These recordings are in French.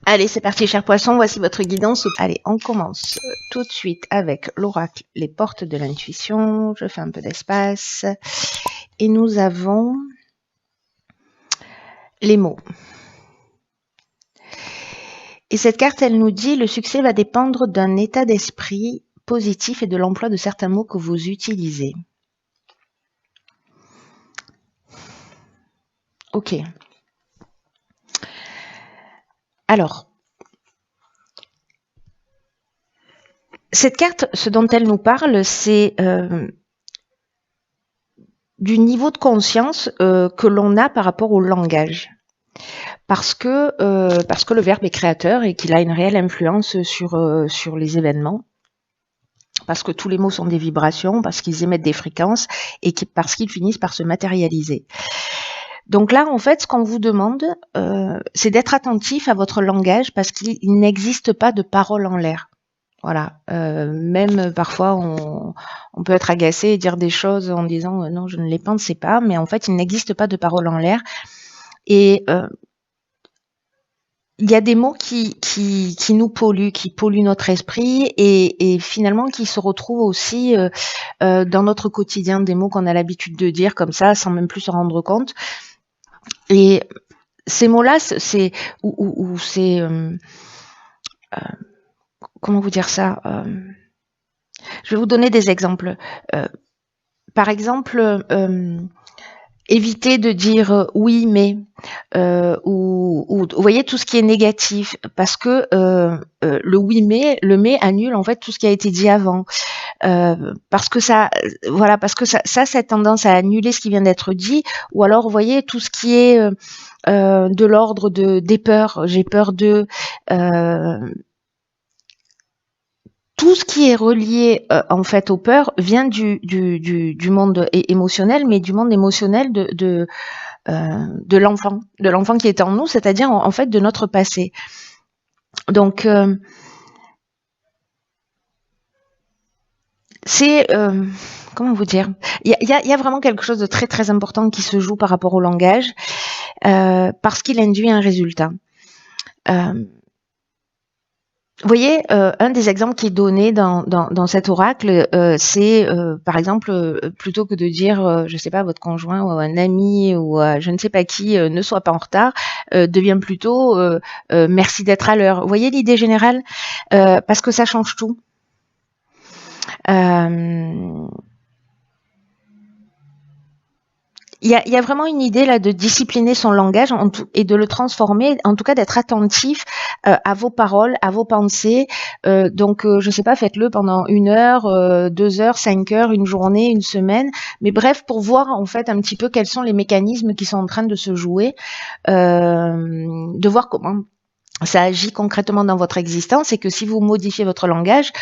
Allez, c'est parti, chers poissons, voici votre guidance. Allez, on commence tout de suite avec l'oracle, les portes de l'intuition. Je fais un peu d'espace. Et nous avons les mots. Et cette carte, elle nous dit, le succès va dépendre d'un état d'esprit positif et de l'emploi de certains mots que vous utilisez. Ok. Alors, cette carte, ce dont elle nous parle, c'est du niveau de conscience que l'on a par rapport au langage. Parce que le verbe est créateur et qu'il a une réelle influence sur les événements. Parce que tous les mots sont des vibrations, parce qu'ils émettent des fréquences et parce qu'ils finissent par se matérialiser. Donc là, en fait, ce qu'on vous demande, c'est d'être attentif à votre langage parce qu'il n'existe pas de parole en l'air. Voilà. Même parfois, on peut être agacé et dire des choses en disant non, je ne les pensais pas, mais en fait, il n'existe pas de parole en l'air. Et il y a des mots qui nous polluent, qui polluent notre esprit et finalement qui se retrouvent aussi dans notre quotidien, des mots qu'on a l'habitude de dire comme ça, sans même plus se rendre compte. Et ces mots-là, c'est comment vous dire ça, je vais vous donner des exemples. Par exemple, évitez de dire oui mais ou vous voyez tout ce qui est négatif parce que le oui mais annule en fait tout ce qui a été dit avant parce que ça a tendance à annuler ce qui vient d'être dit ou alors vous voyez tout ce qui est de l'ordre des peurs, j'ai peur de tout ce qui est relié en fait aux peurs vient du monde émotionnel, mais du monde émotionnel de l'enfant qui est en nous, c'est-à-dire en fait de notre passé. Donc c'est comment vous dire, il y a vraiment quelque chose de très très important qui se joue par rapport au langage parce qu'il induit un résultat. Vous voyez, un des exemples qui est donné dans cet oracle, c'est par exemple, plutôt que de dire, je sais pas, à votre conjoint ou à un ami ou à je ne sais pas qui, ne sois pas en retard, devient plutôt merci d'être à l'heure. Vous voyez l'idée générale, parce que ça change tout. Il y a vraiment une idée là de discipliner son langage et de le transformer, en tout cas d'être attentif à vos paroles, à vos pensées. Donc, je sais pas, faites-le pendant 1 heure, 2 heures, 5 heures, une journée, une semaine. Mais bref, pour voir en fait un petit peu quels sont les mécanismes qui sont en train de se jouer, de voir comment ça agit concrètement dans votre existence et que si vous modifiez votre langage,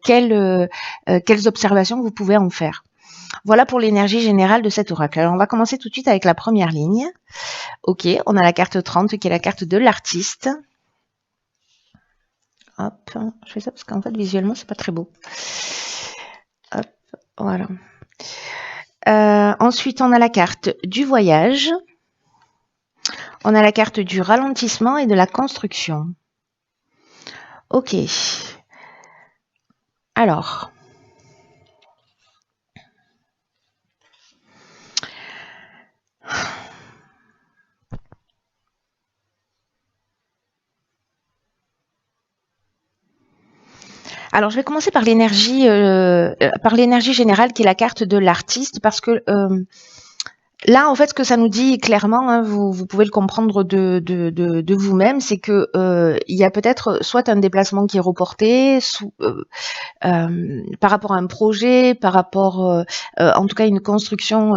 quelles observations vous pouvez en faire. Voilà pour l'énergie générale de cet oracle. Alors, on va commencer tout de suite avec la première ligne. Ok, on a la carte 30 qui est la carte de l'artiste. Hop, je fais ça parce qu'en fait, visuellement, c'est pas très beau. Hop, voilà. Ensuite, on a la carte du voyage. On a la carte du ralentissement et de la construction. Ok. Alors... Alors, je vais commencer par l'énergie générale qui est la carte de l'artiste parce que là, en fait, ce que ça nous dit clairement, hein, vous pouvez le comprendre de vous-même, c'est que il y a peut-être soit un déplacement qui est reporté, par rapport à un projet, par rapport, en tout cas, une construction.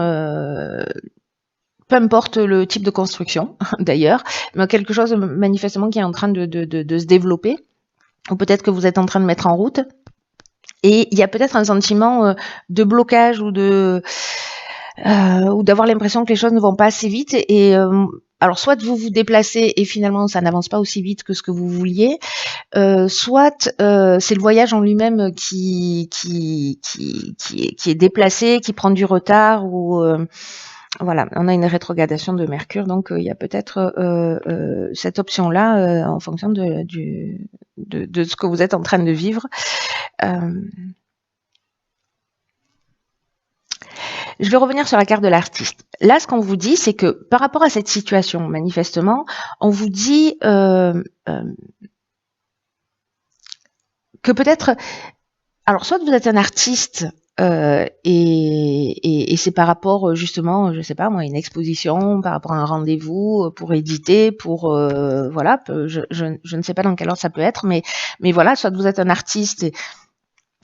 Peu importe le type de construction, d'ailleurs, mais quelque chose manifestement qui est en train de se développer. Ou peut-être que vous êtes en train de mettre en route et il y a peut-être un sentiment de blocage ou d'avoir l'impression que les choses ne vont pas assez vite et alors soit vous vous déplacez et finalement ça n'avance pas aussi vite que ce que vous vouliez, soit c'est le voyage en lui-même qui est déplacé, qui prend du retard ou Voilà, on a une rétrogradation de Mercure, donc il y a peut-être cette option-là en fonction de ce que vous êtes en train de vivre. Je vais revenir sur la carte de l'artiste. Là, ce qu'on vous dit, c'est que par rapport à cette situation, manifestement, on vous dit que peut-être... Alors, soit vous êtes un artiste et c'est par rapport justement, je sais pas moi, une exposition, par rapport à un rendez-vous pour éditer, pour voilà, je ne sais pas dans quel ordre ça peut être, mais voilà, soit vous êtes un artiste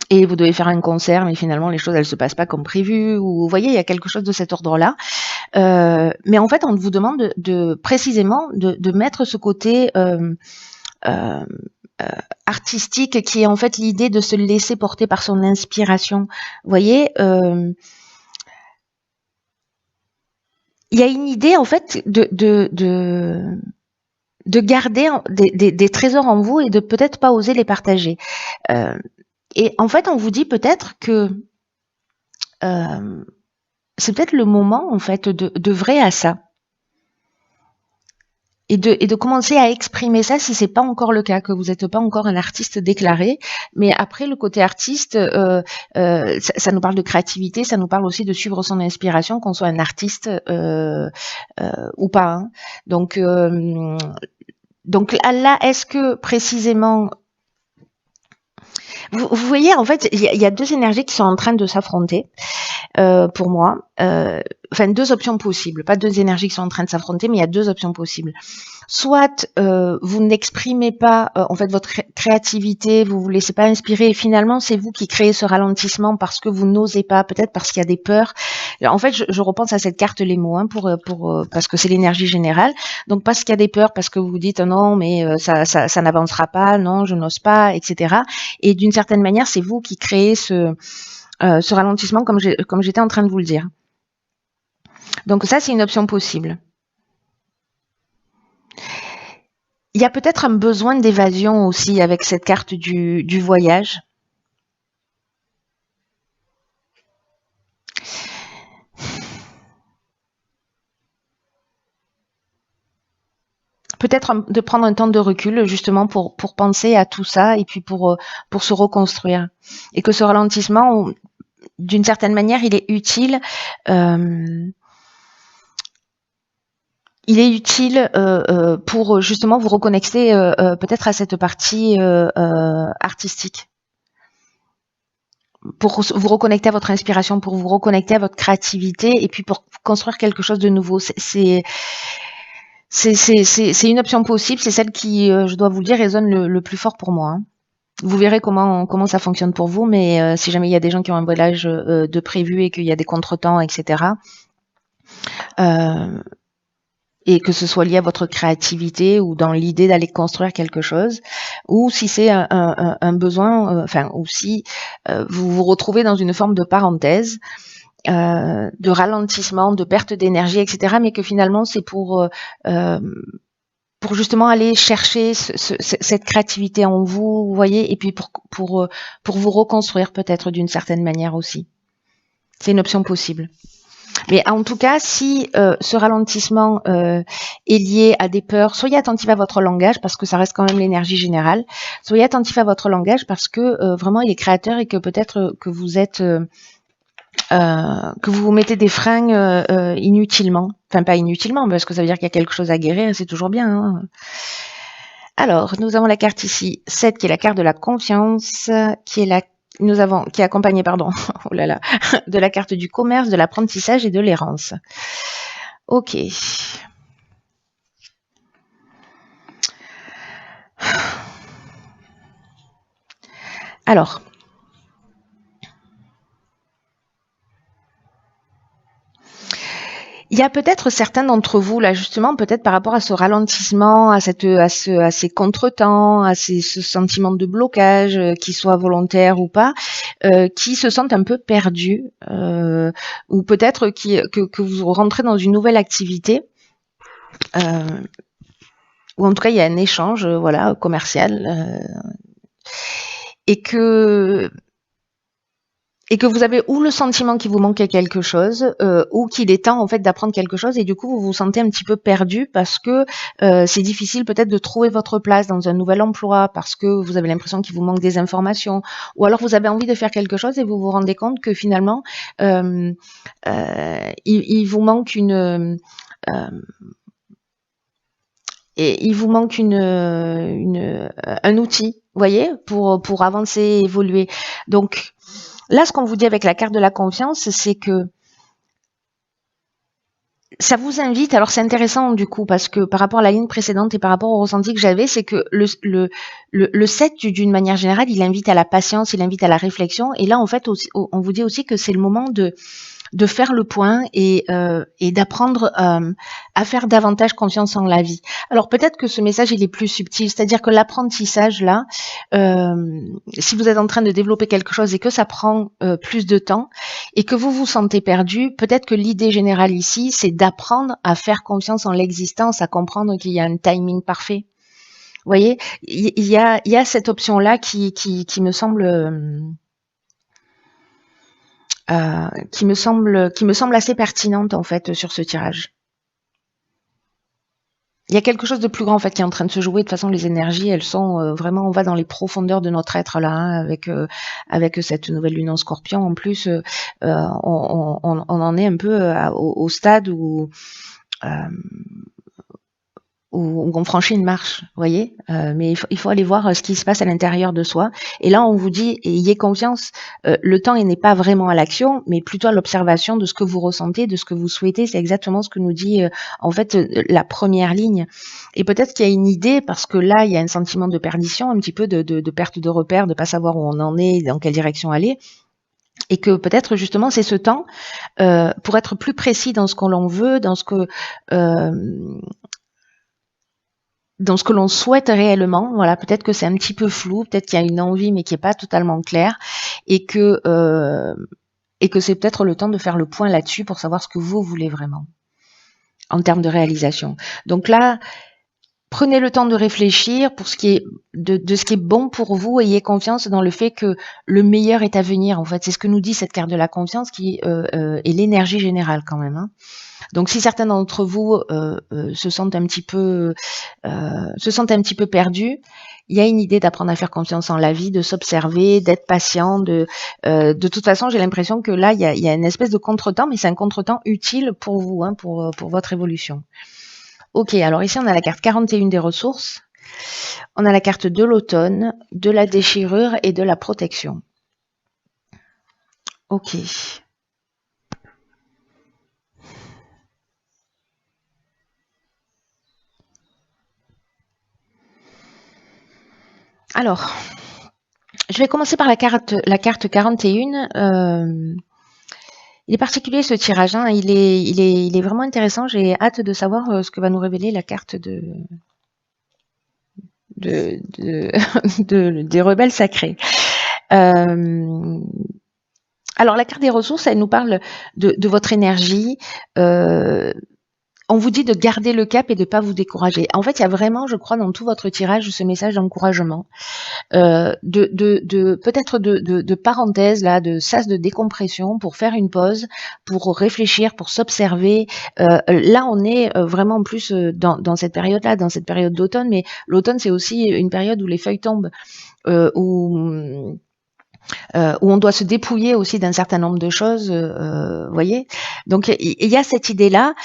et vous devez faire un concert, mais finalement les choses elles se passent pas comme prévu, ou vous voyez, il y a quelque chose de cet ordre-là. Mais en fait, on vous demande précisément de mettre ce côté artistique qui est en fait l'idée de se laisser porter par son inspiration. Vous voyez, il y a une idée en fait de garder des trésors en vous et de peut-être pas oser les partager. Et en fait, on vous dit peut-être que c'est peut-être le moment en fait d'œuvrer à ça. Et de commencer à exprimer ça si c'est pas encore le cas, que vous n'êtes pas encore un artiste déclaré. Mais après, le côté artiste, ça nous parle de créativité, ça nous parle aussi de suivre son inspiration, qu'on soit un artiste ou pas. Hein. Donc là, est-ce que précisément... Vous voyez, en fait, il y a deux énergies qui sont en train de s'affronter pour moi. Enfin, deux options possibles. Pas deux énergies qui sont en train de s'affronter, mais il y a deux options possibles. Soit vous n'exprimez pas en fait votre créativité, vous vous laissez pas inspirer et finalement c'est vous qui créez ce ralentissement parce que vous n'osez pas, peut-être parce qu'il y a des peurs. En fait, je repense à cette carte les mots hein, parce que c'est l'énergie générale. Donc parce qu'il y a des peurs, parce que vous vous dites non mais ça n'avancera pas, non je n'ose pas, etc. Et d'une certaine manière, c'est vous qui créez ce ralentissement comme j'étais en train de vous le dire. Donc ça, c'est une option possible. Il y a peut-être un besoin d'évasion aussi avec cette carte du voyage. Peut-être de prendre un temps de recul justement pour penser à tout ça et puis pour se reconstruire. Et que ce ralentissement, d'une certaine manière, il est utile. Il est utile pour justement vous reconnecter peut-être à cette partie artistique, pour vous reconnecter à votre inspiration, pour vous reconnecter à votre créativité et puis pour construire quelque chose de nouveau. C'est une option possible, c'est celle qui, je dois vous le dire, résonne le plus fort pour moi. Hein. Vous verrez comment ça fonctionne pour vous, mais si jamais il y a des gens qui ont un voyage de prévu et qu'il y a des contretemps, etc., et que ce soit lié à votre créativité ou dans l'idée d'aller construire quelque chose, ou si c'est un besoin, enfin, ou si vous vous retrouvez dans une forme de parenthèse, de ralentissement, de perte d'énergie, etc., mais que finalement c'est pour justement aller chercher cette créativité en vous, vous voyez, et puis pour vous reconstruire peut-être d'une certaine manière aussi. C'est une option possible. Mais en tout cas, si ce ralentissement est lié à des peurs, soyez attentif à votre langage parce que ça reste quand même l'énergie générale. Soyez attentif à votre langage parce que vraiment il est créateur et que peut-être que vous êtes que vous mettez des freins inutilement. Enfin, pas inutilement, parce que ça veut dire qu'il y a quelque chose à guérir et c'est toujours bien. Hein. Alors, nous avons la carte ici, 7 qui est la carte de la confiance, qui est accompagnée, pardon, oh là là, de la carte du commerce, de l'apprentissage et de l'errance. Ok. Alors, il y a peut-être certains d'entre vous, là, justement, peut-être par rapport à ce ralentissement, à ces contretemps, à ce sentiment de blocage, qu'il soit volontaire ou pas, qui se sentent un peu perdus, ou peut-être que vous rentrez dans une nouvelle activité, ou en tout cas, il y a un échange, voilà, commercial, et que et que vous avez ou le sentiment qu'il vous manquait quelque chose, ou qu'il est temps en fait d'apprendre quelque chose, et du coup vous vous sentez un petit peu perdu parce que c'est difficile peut-être de trouver votre place dans un nouvel emploi, parce que vous avez l'impression qu'il vous manque des informations, ou alors vous avez envie de faire quelque chose et vous vous rendez compte que finalement il vous manque un outil, vous voyez, pour avancer, évoluer. Donc là, ce qu'on vous dit avec la carte de la confiance, c'est que ça vous invite, alors c'est intéressant du coup, parce que par rapport à la ligne précédente et par rapport au ressenti que j'avais, c'est que le 7, d'une manière générale, il invite à la patience, il invite à la réflexion, et là, en fait, aussi, on vous dit aussi que c'est le moment de faire le point et d'apprendre à faire davantage confiance en la vie. Alors peut-être que ce message il est plus subtil, c'est-à-dire que l'apprentissage là, si vous êtes en train de développer quelque chose et que ça prend plus de temps et que vous vous sentez perdu, peut-être que l'idée générale ici c'est d'apprendre à faire confiance en l'existence, à comprendre qu'il y a un timing parfait. Vous voyez, il y a cette option là qui me semble qui me semble assez pertinente en fait sur ce tirage. Il y a quelque chose de plus grand en fait qui est en train de se jouer. De toute façon, les énergies, elles sont vraiment, on va dans les profondeurs de notre être là, hein, avec cette nouvelle lune en Scorpion. En plus, on en est un peu au stade où on franchit une marche, vous voyez, mais il faut aller voir ce qui se passe à l'intérieur de soi. Et là, on vous dit, ayez confiance, le temps il n'est pas vraiment à l'action, mais plutôt à l'observation de ce que vous ressentez, de ce que vous souhaitez. C'est exactement ce que nous dit en fait la première ligne. Et peut-être qu'il y a une idée, parce que là, il y a un sentiment de perdition, un petit peu de perte de repère, de pas savoir où on en est, dans quelle direction aller. Et que peut-être justement c'est ce temps pour être plus précis dans ce qu'on l'on veut, dans ce que l'on souhaite réellement. Voilà, peut-être que c'est un petit peu flou, peut-être qu'il y a une envie mais qui n'est pas totalement claire, et que c'est peut-être le temps de faire le point là-dessus pour savoir ce que vous voulez vraiment en termes de réalisation. Donc là, prenez le temps de réfléchir pour ce qui est de ce qui est bon pour vous. Ayez confiance dans le fait que le meilleur est à venir. En fait, c'est ce que nous dit cette carte de la confiance qui est l'énergie générale quand même, hein. Donc, si certains d'entre vous se sentent un petit peu perdus, il y a une idée d'apprendre à faire confiance en la vie, de s'observer, d'être patient. De toute façon, j'ai l'impression que là, il y a une espèce de contretemps, mais c'est un contretemps utile pour vous, hein, pour votre évolution. Ok, alors ici, on a la carte 41 des ressources. On a la carte de l'automne, de la déchirure et de la protection. Ok. Alors, je vais commencer par la carte 41. Il est particulier ce tirage, hein. Il est vraiment intéressant. J'ai hâte de savoir ce que va nous révéler la carte des rebelles sacrés. Alors la carte des ressources, elle nous parle de votre énergie. On vous dit de garder le cap et de ne pas vous décourager. En fait, il y a vraiment, je crois, dans tout votre tirage, ce message d'encouragement, peut-être de parenthèse, là, de sas de décompression pour faire une pause, pour réfléchir, pour s'observer. Là, on est vraiment en plus dans cette période-là, dans cette période d'automne, mais l'automne, c'est aussi une période où les feuilles tombent, où on doit se dépouiller aussi d'un certain nombre de choses, voyez. Donc, il y a cette idée-là.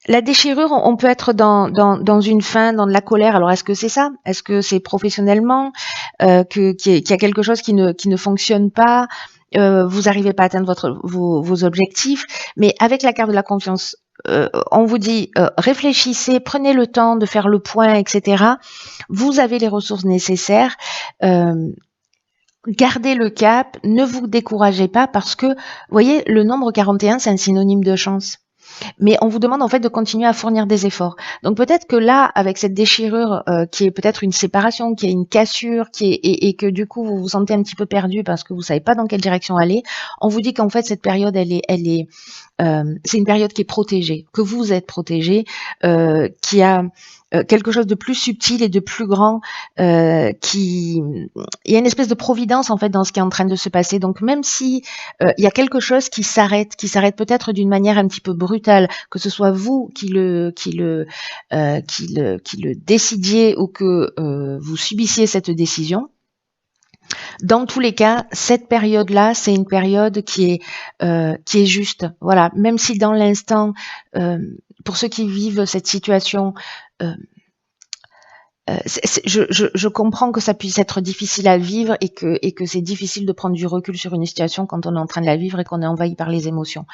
La déchirure, on peut être dans une faim, dans de la colère. Alors, est-ce que c'est ça? Est-ce que c'est professionnellement qu'il y a quelque chose qui ne fonctionne pas? Vous n'arrivez pas à atteindre vos objectifs? Mais avec la carte de la confiance, on vous dit réfléchissez, prenez le temps de faire le point, etc. Vous avez les ressources nécessaires. Gardez le cap, ne vous découragez pas parce que, vous voyez, le nombre 41, c'est un synonyme de chance. Mais on vous demande en fait de continuer à fournir des efforts. Donc peut-être que là, avec cette déchirure qui est peut-être une séparation, qui est une cassure, et que du coup vous vous sentez un petit peu perdu parce que vous savez pas dans quelle direction aller, on vous dit qu'en fait cette période, c'est une période qui est protégée, que vous êtes protégé, qui a quelque chose de plus subtil et de plus grand, il y a une espèce de providence en fait dans ce qui est en train de se passer. Donc même si il y a quelque chose qui s'arrête peut-être d'une manière un petit peu brutale, que ce soit vous qui le décidiez ou que vous subissiez cette décision. Dans tous les cas, cette période-là, c'est une période qui est juste. Voilà, même si dans l'instant, pour ceux qui vivent cette situation, je comprends que ça puisse être difficile à vivre et que c'est difficile de prendre du recul sur une situation quand on est en train de la vivre et qu'on est envahi par les émotions.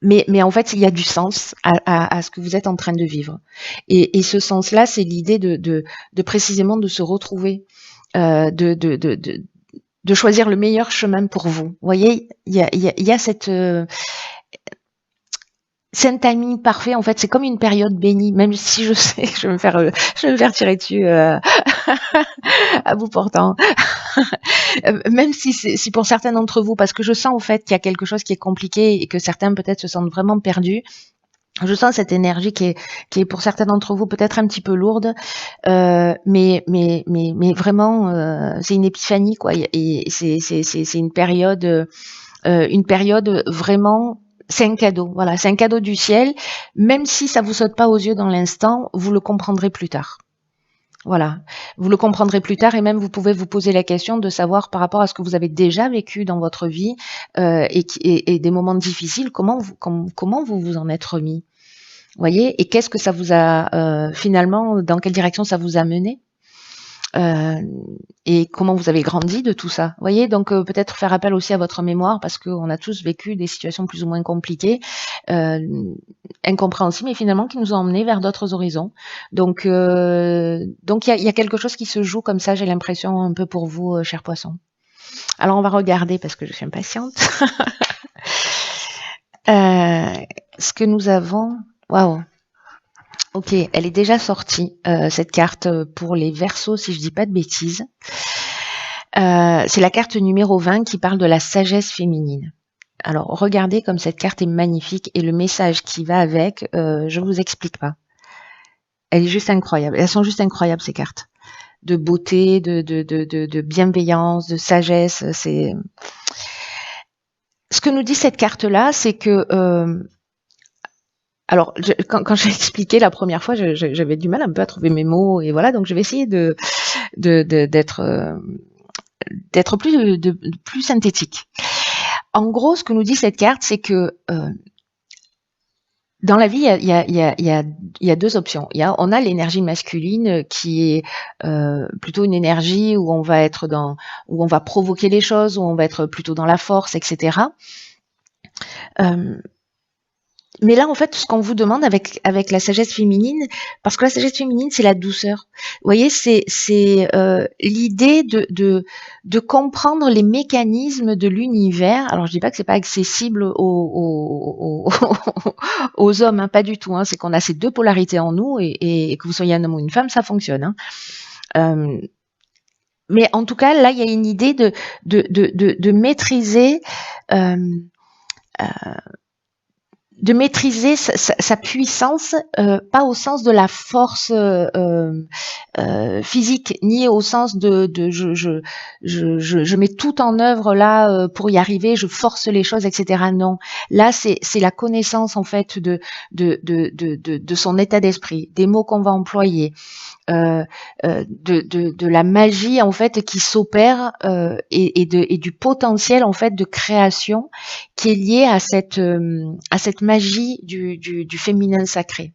Mais en fait, il y a du sens à ce que vous êtes en train de vivre. Et ce sens-là, c'est l'idée de précisément de se retrouver, de choisir le meilleur chemin pour vous. Vous voyez, il y a cette c'est un timing parfait. En fait, c'est comme une période bénie, même si je sais que je vais me faire tirer dessus à bout portant. Même si pour certains d'entre vous, parce que je sens au fait qu'il y a quelque chose qui est compliqué et que certains peut-être se sentent vraiment perdus. Je sens cette énergie qui est pour certains d'entre vous peut-être un petit peu lourde, mais vraiment c'est une épiphanie quoi. Et c'est une période vraiment. C'est un cadeau, voilà, c'est un cadeau du ciel. Même si ça vous saute pas aux yeux dans l'instant, vous le comprendrez plus tard. Voilà, vous le comprendrez plus tard et même vous pouvez vous poser la question de savoir par rapport à ce que vous avez déjà vécu dans votre vie et des moments difficiles, comment vous vous en êtes remis. Voyez, et qu'est-ce que ça vous a finalement, dans quelle direction ça vous a mené et comment vous avez grandi de tout ça. Voyez, donc peut-être faire appel aussi à votre mémoire parce qu'on a tous vécu des situations plus ou moins compliquées, incompréhensibles, mais finalement qui nous ont emmenés vers d'autres horizons. Donc il y a quelque chose qui se joue comme ça, j'ai l'impression un peu pour vous, chers poissons. Alors on va regarder parce que je suis impatiente. Ce que nous avons, waouh. Ok, elle est déjà sortie, cette carte pour les Verseaux, si je dis pas de bêtises. C'est la carte numéro 20 qui parle de la sagesse féminine. Alors, regardez comme cette carte est magnifique et le message qui va avec, je vous explique pas. Elle est juste incroyable. Elles sont juste incroyables, ces cartes. De beauté, de bienveillance, de sagesse. C'est ce que nous dit cette carte-là, c'est que alors, quand j'ai expliqué la première fois, j'avais du mal un peu à trouver mes mots et voilà, donc je vais essayer d'être plus synthétique. En gros, ce que nous dit cette carte, c'est que dans la vie, il y a deux options. On a l'énergie masculine qui est plutôt une énergie où on va provoquer les choses, où on va être plutôt dans la force, etc. Mais là, en fait, ce qu'on vous demande avec la sagesse féminine, parce que la sagesse féminine, c'est la douceur. Vous voyez, c'est l'idée de comprendre les mécanismes de l'univers. Alors, je dis pas que c'est pas accessible aux hommes, hein, pas du tout. Hein. C'est qu'on a ces deux polarités en nous et que vous soyez un homme ou une femme, ça fonctionne. Hein. Mais en tout cas, là, il y a une idée de maîtriser. De maîtriser sa puissance, pas au sens de la force physique, ni au sens de je mets tout en œuvre là pour y arriver, je force les choses, etc. Non, là c'est la connaissance en fait de son état d'esprit, des mots qu'on va employer, de la magie en fait qui s'opère et du potentiel en fait de création qui est lié à cette magie du féminin sacré.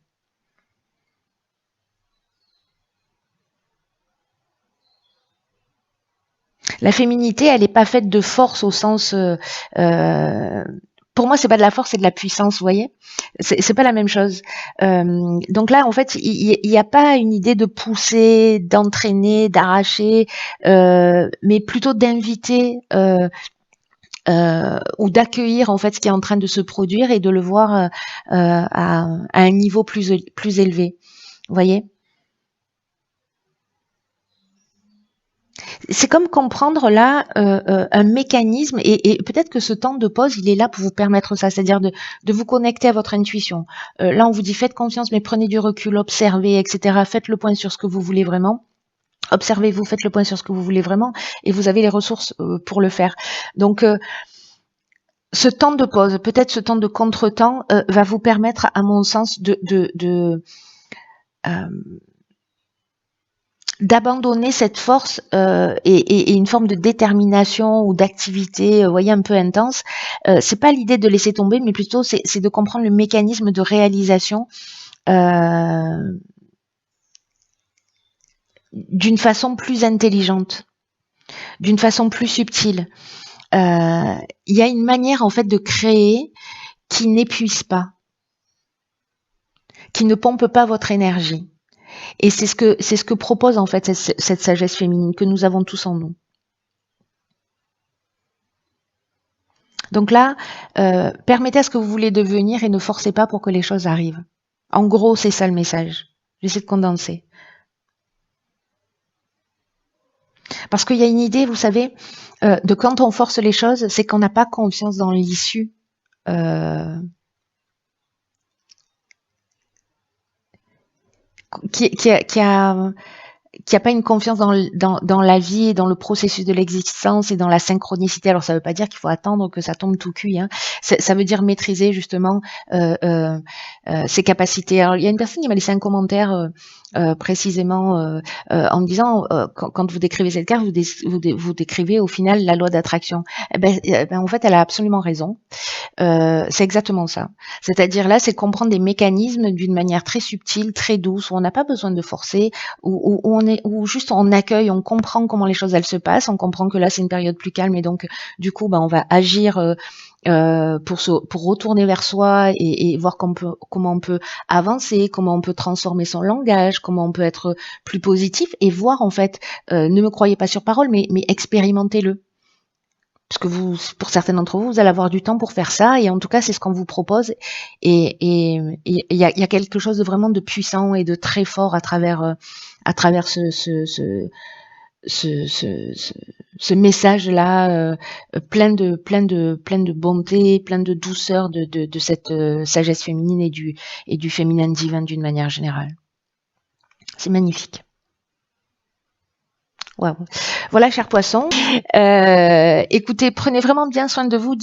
La féminité, elle n'est pas faite de force au sens pour moi, c'est pas de la force, c'est de la puissance, vous voyez. C'est pas la même chose. Donc là, en fait, il n'y a pas une idée de pousser, d'entraîner, d'arracher, mais plutôt d'inviter ou d'accueillir en fait ce qui est en train de se produire et de le voir à un niveau plus élevé. Vous voyez. C'est comme comprendre là un mécanisme et peut-être que ce temps de pause, il est là pour vous permettre ça, c'est-à-dire de vous connecter à votre intuition. Là, on vous dit faites confiance, mais prenez du recul, observez, etc. Faites le point sur ce que vous voulez vraiment. Observez-vous, faites le point sur ce que vous voulez vraiment, et vous avez les ressources pour le faire. Donc, ce temps de pause, peut-être ce temps de contretemps, va vous permettre, à mon sens, d'abandonner cette force et une forme de détermination ou d'activité, voyez, un peu intense. C'est pas l'idée de laisser tomber, mais plutôt c'est de comprendre le mécanisme de réalisation d'une façon plus intelligente, d'une façon plus subtile. Il y a une manière en fait de créer qui n'épuise pas, qui ne pompe pas votre énergie. Et c'est ce que propose en fait cette sagesse féminine que nous avons tous en nous. Donc là, permettez à ce que vous voulez devenir et ne forcez pas pour que les choses arrivent. En gros, c'est ça le message. J'essaie de condenser. Parce qu'il y a une idée, vous savez, de quand on force les choses, c'est qu'on n'a pas confiance dans l'issue. Qui a pas une confiance dans la vie et dans le processus de l'existence et dans la synchronicité. Alors ça veut pas dire qu'il faut attendre que ça tombe tout cuit, hein. Ça veut dire maîtriser justement ses capacités. Alors il y a une personne qui m'a laissé un commentaire précisément en me disant quand vous décrivez cette carte, vous décrivez au final la loi d'attraction. En fait, elle a absolument raison. C'est exactement ça. C'est-à-dire là, c'est comprendre des mécanismes d'une manière très subtile, très douce, où on n'a pas besoin de forcer, où juste on accueille, on comprend comment les choses elles se passent, on comprend que là c'est une période plus calme et donc du coup on va agir pour retourner vers soi et voir comment on peut avancer, comment on peut transformer son langage, comment on peut être plus positif et voir en fait, ne me croyez pas sur parole, mais expérimentez-le. Parce que pour certains d'entre vous, vous allez avoir du temps pour faire ça, et en tout cas, c'est ce qu'on vous propose. Et il y a quelque chose de vraiment de puissant et de très fort à travers ce message-là, plein de bonté, plein de douceur de cette sagesse féminine et du féminin divin d'une manière générale. C'est magnifique. Wow. Voilà, chers poissons. Écoutez, prenez vraiment bien soin de vous.